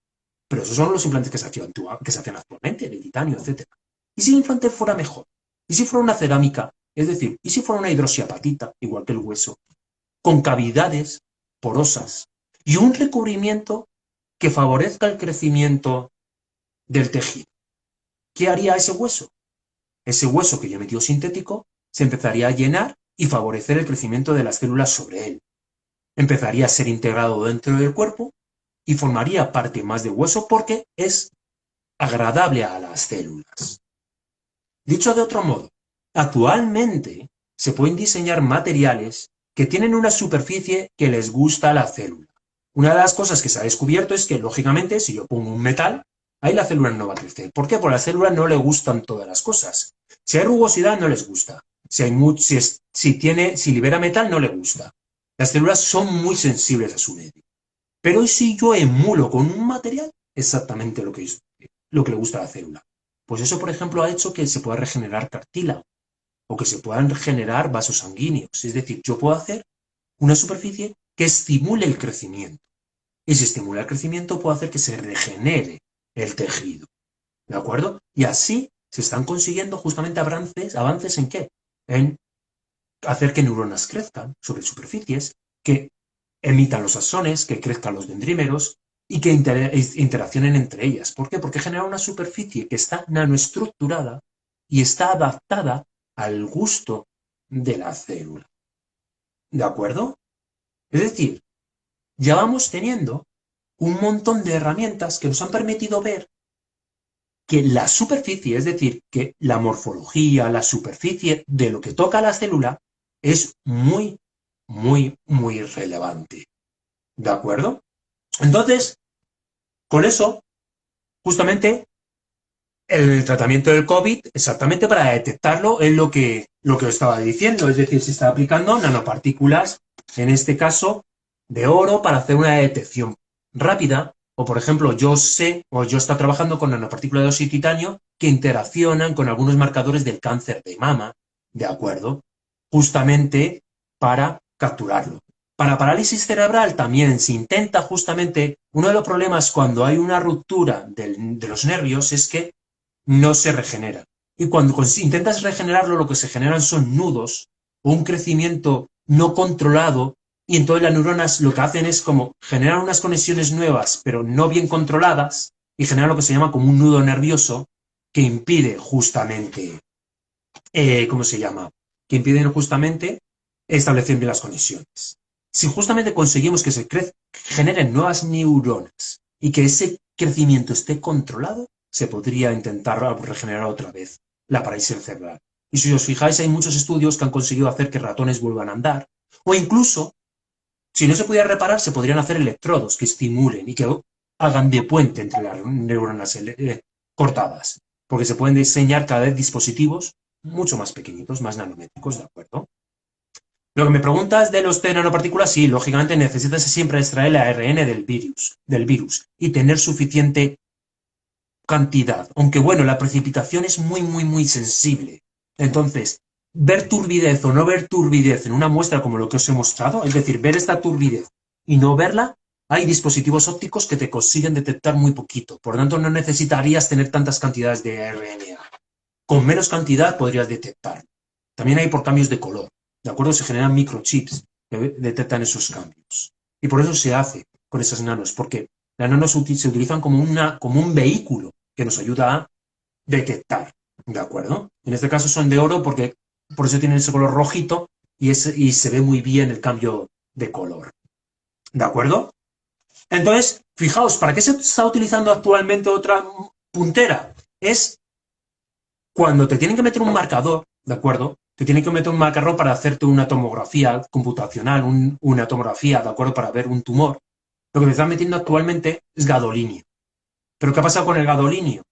Pero esos son los implantes que se hacen actualmente, de titanio, etcétera. ¿Y si el implante fuera mejor? ¿Y si fuera una cerámica? Es decir, ¿y si fuera una hidroxiapatita, igual que el hueso, con cavidades porosas y un recubrimiento que favorezca el crecimiento del tejido? ¿Qué haría ese hueso? Ese hueso que yo he metido sintético se empezaría a llenar y favorecer el crecimiento de las células sobre él. Empezaría a ser integrado dentro del cuerpo y formaría parte más de hueso porque es agradable a las células. Dicho de otro modo, actualmente se pueden diseñar materiales que tienen una superficie que les gusta a la célula. Una de las cosas que se ha descubierto es que, lógicamente, si yo pongo un metal, ahí la célula no va a crecer. ¿Por qué? Porque a la célula no le gustan todas las cosas. Si hay rugosidad, no les gusta. Si libera metal, no le gusta. Las células son muy sensibles a su medio. Pero si yo emulo con un material, exactamente lo que le gusta a la célula. Pues eso, por ejemplo, ha hecho que se pueda regenerar cartílago o que se puedan regenerar vasos sanguíneos. Es decir, yo puedo hacer una superficie que estimule el crecimiento. Y si estimula el crecimiento, puedo hacer que se regenere el tejido. ¿De acuerdo? Y así se están consiguiendo justamente avances ¿en qué? En hacer que neuronas crezcan sobre superficies, que emitan los axones, que crezcan los dendrímeros y que interaccionen entre ellas. ¿Por qué? Porque genera una superficie que está nanoestructurada y está adaptada al gusto de la célula. ¿De acuerdo? Es decir, ya vamos teniendo un montón de herramientas que nos han permitido ver que la superficie, es decir, que la morfología, la superficie de lo que toca a la célula es muy, muy, muy relevante. ¿De acuerdo? Entonces, con eso, justamente, el tratamiento del COVID, exactamente para detectarlo, es lo que os estaba diciendo. Es decir, se está aplicando nanopartículas, en este caso, de oro, para hacer una detección rápida. O, por ejemplo, yo estoy trabajando con nanopartículas de óxido y titanio que interaccionan con algunos marcadores del cáncer de mama, ¿de acuerdo? Justamente para capturarlo. Para parálisis cerebral también se intenta justamente, uno de los problemas cuando hay una ruptura de los nervios es que no se regenera. Y cuando intentas regenerarlo, lo que se generan son nudos o un crecimiento no controlado, y entonces las neuronas lo que hacen es como generar unas conexiones nuevas, pero no bien controladas, y generar lo que se llama como un nudo nervioso que impide justamente, ¿cómo se llama? Que impiden justamente establecer bien las conexiones. Si justamente conseguimos que se generen nuevas neuronas y que ese crecimiento esté controlado, se podría intentar regenerar otra vez la parálisis cerebral. Y si os fijáis, hay muchos estudios que han conseguido hacer que ratones vuelvan a andar, o incluso, si no se pudiera reparar, se podrían hacer electrodos que estimulen y que hagan de puente entre las neuronas cortadas, porque se pueden diseñar cada vez dispositivos mucho más pequeñitos, más nanométricos, ¿de acuerdo? Lo que me preguntas de los nanopartículas, sí, lógicamente necesitas siempre extraer el ARN del virus y tener suficiente cantidad. Aunque bueno, la precipitación es muy, muy, muy sensible. Entonces, ver turbidez o no ver turbidez en una muestra como lo que os he mostrado, es decir, ver esta turbidez y no verla, hay dispositivos ópticos que te consiguen detectar muy poquito. Por lo tanto, no necesitarías tener tantas cantidades de RNA. Con menos cantidad podrías detectar. También hay por cambios de color. ¿De acuerdo? Se generan microchips que detectan esos cambios. Y por eso se hace con esas nanos, porque las nanos se utilizan como un vehículo que nos ayuda a detectar. ¿De acuerdo? En este caso son de oro porque por eso tienen ese color rojito y se ve muy bien el cambio de color. ¿De acuerdo? Entonces, fijaos, ¿para qué se está utilizando actualmente otra puntera? Es cuando te tienen que meter un marcador, ¿de acuerdo? te tiene que meter un macarrón para hacerte una tomografía computacional, una tomografía, ¿de acuerdo? Para ver un tumor. Lo que te están metiendo actualmente es gadolinio. ¿Pero qué ha pasado con el gadolinio?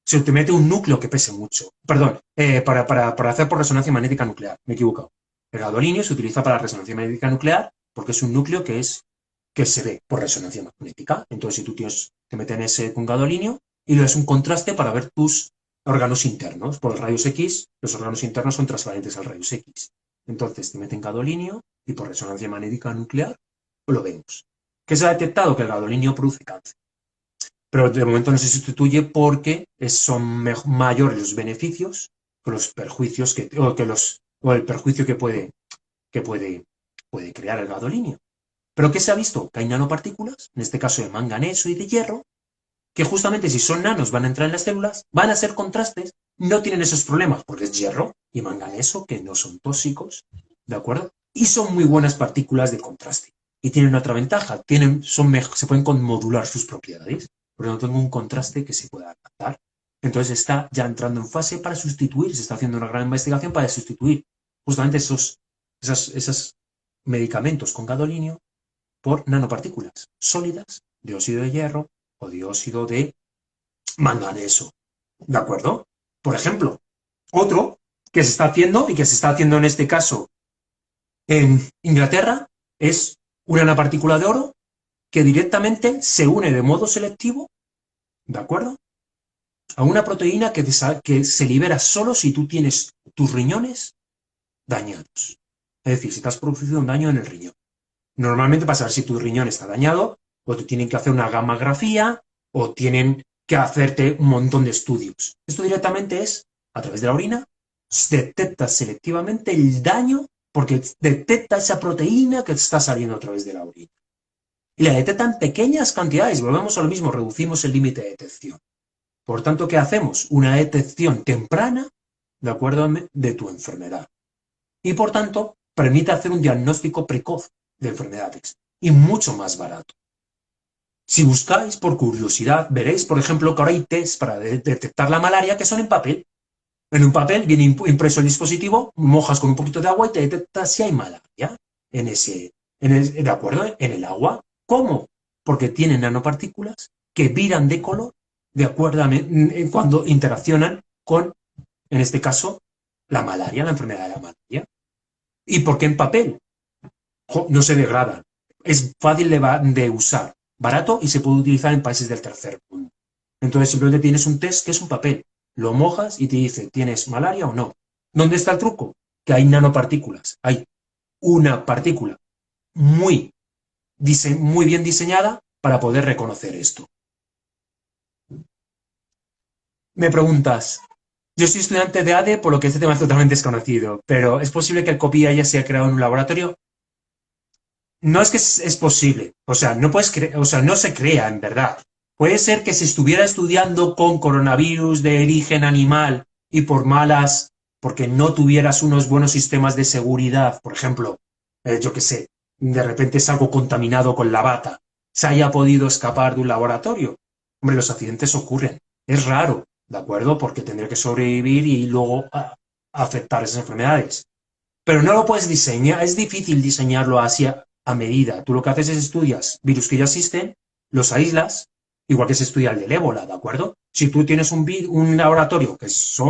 Se te mete un núcleo que pese mucho. Perdón, para hacer por resonancia magnética nuclear. Me he equivocado. El gadolinio se utiliza para resonancia magnética nuclear porque es un núcleo que se ve por resonancia magnética. Entonces, si tú te meten ese con gadolinio y le das un contraste para ver tus órganos internos. Por los rayos X, los órganos internos son transparentes al rayos X. Entonces, te meten gadolinio y por resonancia magnética nuclear lo vemos. ¿Qué se ha detectado? Que el gadolinio produce cáncer. Pero de momento no se sustituye porque son mayores los beneficios que los perjuicios o el perjuicio puede crear el gadolinio. ¿Pero qué se ha visto? Que hay nanopartículas, en este caso de manganeso y de hierro, que justamente si son nanos van a entrar en las células, van a ser contrastes, no tienen esos problemas porque es hierro y manganeso que no son tóxicos, ¿de acuerdo? Y son muy buenas partículas de contraste. Y tienen otra ventaja, se pueden conmodular sus propiedades, porque no tengo un contraste que se pueda alcanzar. Entonces está ya entrando en fase para sustituir, se está haciendo una gran investigación para sustituir justamente esos medicamentos con gadolinio por nanopartículas sólidas, dióxido de hierro o dióxido de manganeso. ¿De acuerdo? Por ejemplo, otro que se está haciendo y que se está haciendo en este caso en Inglaterra es una nanopartícula de oro que directamente se une de modo selectivo, ¿de acuerdo? A una proteína que se libera solo si tú tienes tus riñones dañados. Es decir, si te has producido un daño en el riñón. Normalmente para saber si tu riñón está dañado, o te tienen que hacer una gammagrafía, o tienen que hacerte un montón de estudios. Esto directamente es, a través de la orina, se detecta selectivamente el daño porque detecta esa proteína que está saliendo a través de la orina. Y la detectan en pequeñas cantidades, volvemos a lo mismo, reducimos el límite de detección. Por tanto, ¿qué hacemos? Una detección temprana, de acuerdo, de tu enfermedad. Y por tanto, permite hacer un diagnóstico precoz de enfermedades y mucho más barato. Si buscáis por curiosidad, veréis, por ejemplo, que ahora hay test para detectar la malaria que son en papel. En un papel viene impreso el dispositivo, mojas con un poquito de agua y te detecta si hay malaria ¿de acuerdo? En el agua. ¿Cómo? Porque tienen nanopartículas que viran de color de acuerdo cuando interaccionan con, en este caso, la malaria, la enfermedad de la malaria. ¿Y por qué en papel? No se degradan. Es fácil de usar, barato y se puede utilizar en países del tercer mundo. Entonces simplemente tienes un test que es un papel, lo mojas y te dice, ¿tienes malaria o no? ¿Dónde está el truco? Que hay nanopartículas. Hay una partícula muy bien diseñada para poder reconocer esto. Me preguntas, yo soy estudiante de ADE, por lo que este tema es totalmente desconocido, pero ¿es posible que el copy haya sido creado en un laboratorio? No es que es posible, o sea, no se crea en verdad. Puede ser que se estuviera estudiando con coronavirus de origen animal y porque no tuvieras unos buenos sistemas de seguridad, por ejemplo, yo qué sé, de repente es algo contaminado con la bata, se haya podido escapar de un laboratorio. Hombre, los accidentes ocurren, es raro, ¿de acuerdo? Porque tendría que sobrevivir y luego afectar esas enfermedades. Pero no lo puedes diseñar, es difícil diseñarlo así a medida. Tú lo que haces es estudias virus que ya existen, los aíslas, igual que se estudia el del ébola, ¿de acuerdo? Si tú tienes un laboratorio,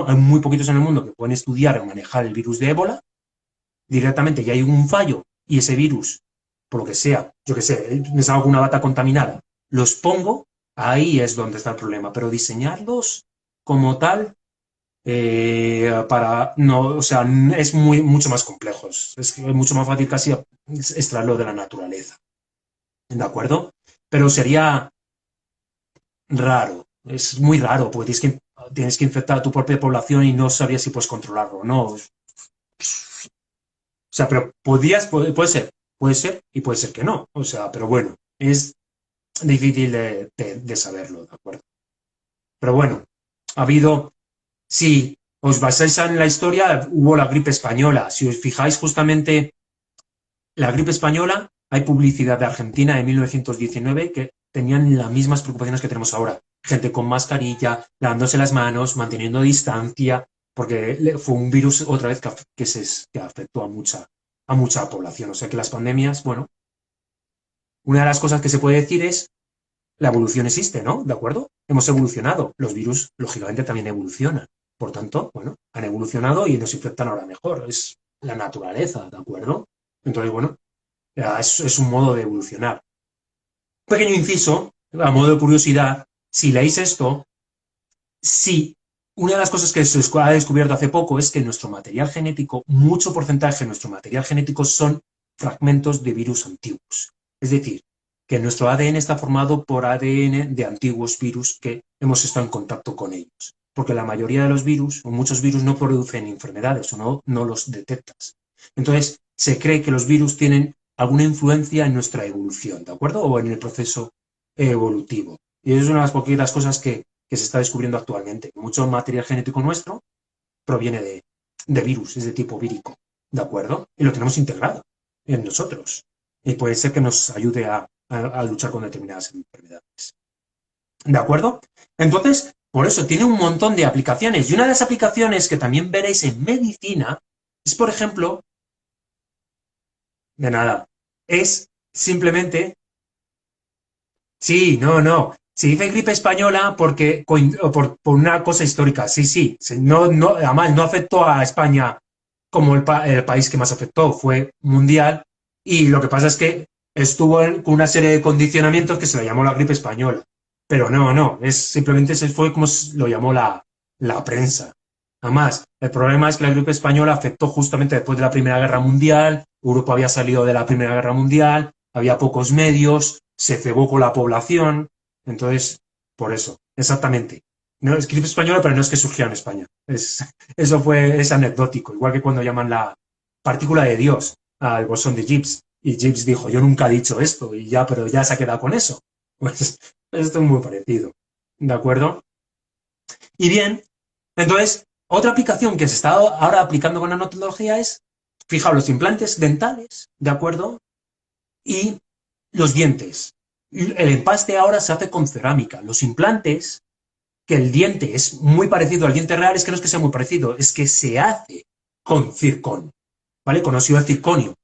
hay muy poquitos en el mundo que pueden estudiar o manejar el virus de ébola, directamente ya hay un fallo y ese virus, por lo que sea, yo que sé, me salgo con una bata contaminada, los pongo, ahí es donde está el problema. Pero diseñarlos como tal, no, o sea, es mucho más complejo, es mucho más fácil casi extraerlo de la naturaleza, ¿de acuerdo? Pero sería raro, es muy raro, porque tienes que infectar a tu propia población y no sabrías si puedes controlarlo, ¿no? O sea, pero puede ser y puede ser que no, o sea, pero bueno, es difícil de saberlo, ¿de acuerdo? Pero bueno, ha habido, si os basáis en la historia, hubo la gripe española. Si os fijáis justamente, la gripe española, hay publicidad de Argentina de 1919 que tenían las mismas preocupaciones que tenemos ahora. Gente con mascarilla, lavándose las manos, manteniendo distancia, porque fue un virus otra vez que afectó a mucha población. O sea que las pandemias, bueno, una de las cosas que se puede decir es la evolución existe, ¿no? ¿De acuerdo? Hemos evolucionado. Los virus, lógicamente, también evolucionan. Por tanto, bueno, han evolucionado y nos infectan ahora mejor. Es la naturaleza, ¿de acuerdo? Entonces, bueno, es un modo de evolucionar. Pequeño inciso, a modo de curiosidad, si leéis esto, sí, una de las cosas que se ha descubierto hace poco es que nuestro material genético, mucho porcentaje de nuestro material genético son fragmentos de virus antiguos. Es decir, que nuestro ADN está formado por ADN de antiguos virus que hemos estado en contacto con ellos. Porque la mayoría de los virus, o muchos virus, no producen enfermedades o no los detectas. Entonces, se cree que los virus tienen alguna influencia en nuestra evolución, ¿de acuerdo? O en el proceso evolutivo. Y es una de las poquitas cosas que se está descubriendo actualmente. Mucho material genético nuestro proviene de virus, es de tipo vírico, ¿de acuerdo? Y lo tenemos integrado en nosotros. Y puede ser que nos ayude a luchar con determinadas enfermedades. ¿De acuerdo? Entonces, por eso tiene un montón de aplicaciones. Y una de las aplicaciones que también veréis en medicina es, por ejemplo, de nada, es simplemente. Sí, no, no. Se dice gripe española porque por una cosa histórica. Sí, sí. No, no, además no afectó a España como el país que más afectó. Fue mundial. Y lo que pasa es que estuvo con una serie de condicionamientos que se le llamó la gripe española. Pero no, no. Simplemente se fue como lo llamó la prensa. Además, el problema es que la gripe española afectó justamente después de la Primera Guerra Mundial. Europa había salido de la Primera Guerra Mundial. Había pocos medios, se cebó con la población, entonces, por eso, exactamente. No es gripe española, pero no es que surgiera en España. Es anecdótico, igual que cuando llaman la partícula de Dios al bosón de Gibbs, y Gibbs dijo, yo nunca he dicho esto, y ya, pero ya se ha quedado con eso. Pues esto es muy parecido, ¿de acuerdo? Y bien, entonces, otra aplicación que se está ahora aplicando con nanotecnología es, fijaos, los implantes dentales, ¿de acuerdo? Y los dientes. El empaste ahora se hace con cerámica. Los implantes, que el diente es muy parecido al diente real, es que no es que sea muy parecido, es que se hace con circón, ¿vale? Con óxido de circonio,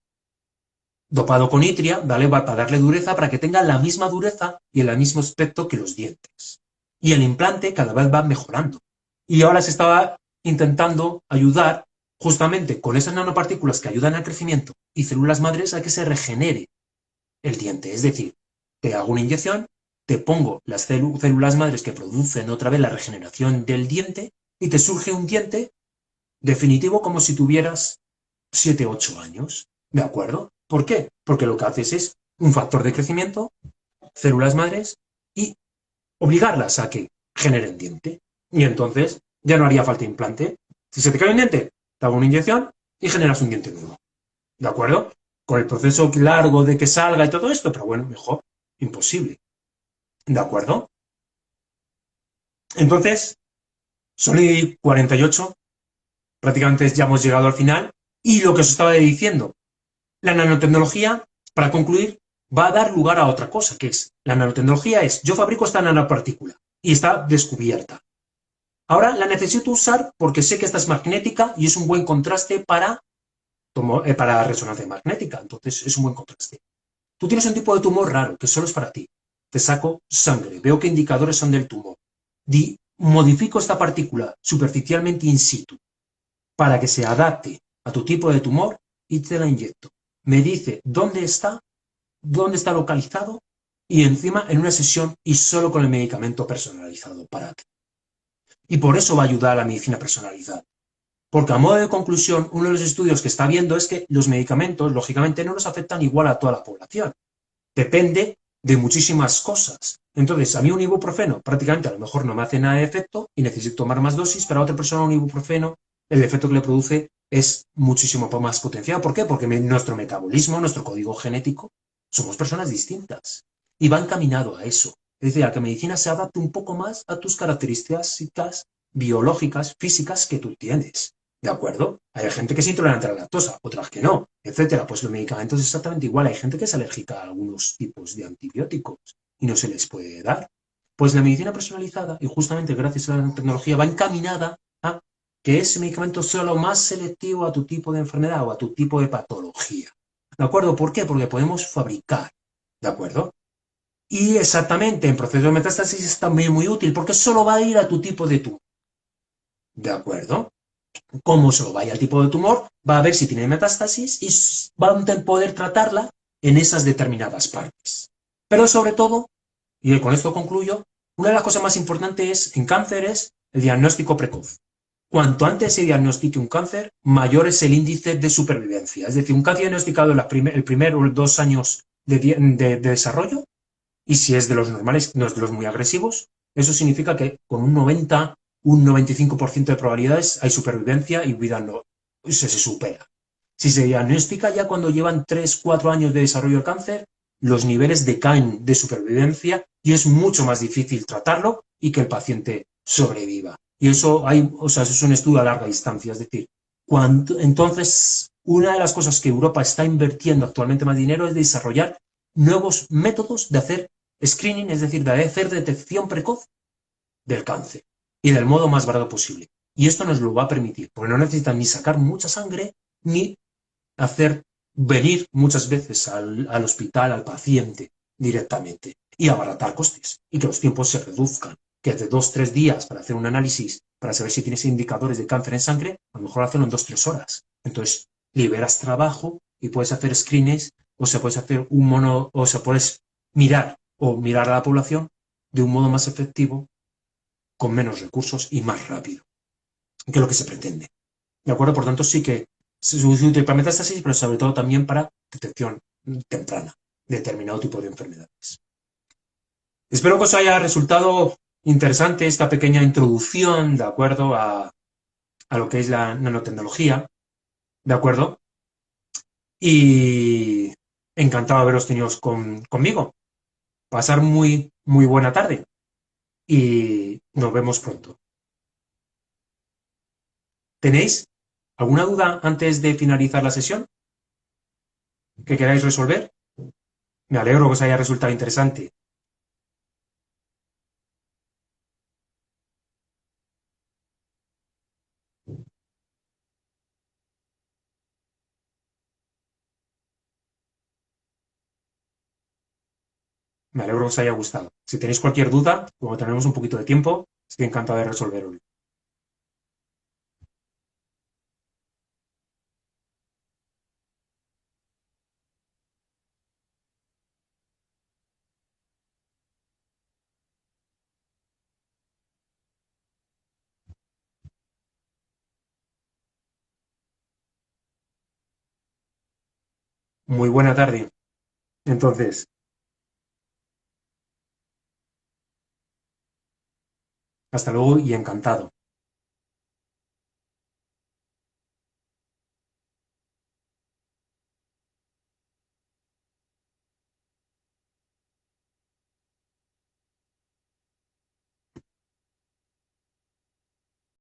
dopado con itria, ¿vale? Para darle dureza, para que tenga la misma dureza y el mismo aspecto que los dientes. Y el implante cada vez va mejorando. Y ahora se estaba intentando ayudar justamente con esas nanopartículas que ayudan al crecimiento y células madres a que se regenere el diente. Es decir, te hago una inyección, te pongo las células madres que producen otra vez la regeneración del diente y te surge un diente definitivo como si tuvieras 7 8 años. ¿De acuerdo? ¿Por qué? Porque lo que haces es un factor de crecimiento, células madres y obligarlas a que generen diente. Y entonces ya no haría falta implante. Si se te cae un diente, te hago una inyección y generas un diente nuevo. ¿De acuerdo? Con el proceso largo de que salga y todo esto, pero bueno, mejor, imposible. ¿De acuerdo? Entonces, son y 48, prácticamente ya hemos llegado al final, y lo que os estaba diciendo, la nanotecnología, para concluir, va a dar lugar a otra cosa, que es, la nanotecnología es, yo fabrico esta nanopartícula y está descubierta. Ahora la necesito usar porque sé que esta es magnética y es un buen contraste para resonancia magnética, entonces es un buen contraste. Tú tienes un tipo de tumor raro que solo es para ti. Te saco sangre, veo qué indicadores son del tumor. Modifico esta partícula superficialmente in situ para que se adapte a tu tipo de tumor y te la inyecto. Me dice dónde está localizado y encima en una sesión y solo con el medicamento personalizado para ti. Y por eso va a ayudar a la medicina personalizada. Porque a modo de conclusión, uno de los estudios que está viendo es que los medicamentos, lógicamente, no nos afectan igual a toda la población. Depende de muchísimas cosas. Entonces, a mí un ibuprofeno prácticamente a lo mejor no me hace nada de efecto y necesito tomar más dosis, pero a otra persona un ibuprofeno, el efecto que le produce es muchísimo más potenciado. ¿Por qué? Porque nuestro metabolismo, nuestro código genético, somos personas distintas y va encaminado a eso. Es decir, a que la medicina se adapte un poco más a tus características biológicas, físicas que tú tienes. ¿De acuerdo? Hay gente que es intolerante a la lactosa, otras que no, etcétera. Pues los medicamentos es exactamente igual. Hay gente que es alérgica a algunos tipos de antibióticos y no se les puede dar. Pues la medicina personalizada, y justamente gracias a la tecnología, va encaminada a que ese medicamento sea lo más selectivo a tu tipo de enfermedad o a tu tipo de patología. ¿De acuerdo? ¿Por qué? Porque podemos fabricar. ¿De acuerdo? Y exactamente, en proceso de metástasis es también muy útil porque solo va a ir a tu tipo de tumor. ¿De acuerdo? Como solo vaya al tipo de tumor, va a ver si tiene metástasis y van a poder tratarla en esas determinadas partes. Pero sobre todo, y con esto concluyo, una de las cosas más importantes es, en cáncer es el diagnóstico precoz. Cuanto antes se diagnostique un cáncer, mayor es el índice de supervivencia. Es decir, un cáncer diagnosticado en el primer o 2 años de desarrollo, y si es de los normales, no es de los muy agresivos, eso significa que con un 95% de probabilidades hay supervivencia y vida no se supera. Si se diagnostica ya cuando llevan 3 4 años de desarrollo del cáncer, los niveles decaen de supervivencia y es mucho más difícil tratarlo y que el paciente sobreviva. Y eso eso es un estudio a larga distancia, es decir, entonces una de las cosas que Europa está invirtiendo actualmente más dinero es desarrollar nuevos métodos de hacer screening, es decir, de hacer detección precoz del cáncer y del modo más barato posible. Y esto nos lo va a permitir, porque no necesitan ni sacar mucha sangre ni hacer venir muchas veces al hospital, al paciente directamente y abaratar costes y que los tiempos se reduzcan. Que de 2 3 días para hacer un análisis, para saber si tienes indicadores de cáncer en sangre, a lo mejor hacerlo en 2 3 horas. Entonces, liberas trabajo y puedes hacer screenings, o sea, puedes hacer un mono, o sea, puedes mirar a la población de un modo más efectivo, con menos recursos y más rápido, que es lo que se pretende. ¿De acuerdo? Por tanto, sí que se utiliza para metástasis, pero sobre todo también para detección temprana de determinado tipo de enfermedades. Espero que os haya resultado interesante esta pequeña introducción, ¿de acuerdo? A lo que es la nanotecnología, ¿de acuerdo? Y encantado de haberos tenido conmigo. Pasar muy, muy buena tarde y nos vemos pronto. ¿Tenéis alguna duda antes de finalizar la sesión que queráis resolver? Me alegro que os haya resultado interesante. Me alegro que os haya gustado. Si tenéis cualquier duda, como tenemos un poquito de tiempo, estoy encantado de resolverlo. Muy buena tarde. Entonces, hasta luego y encantado.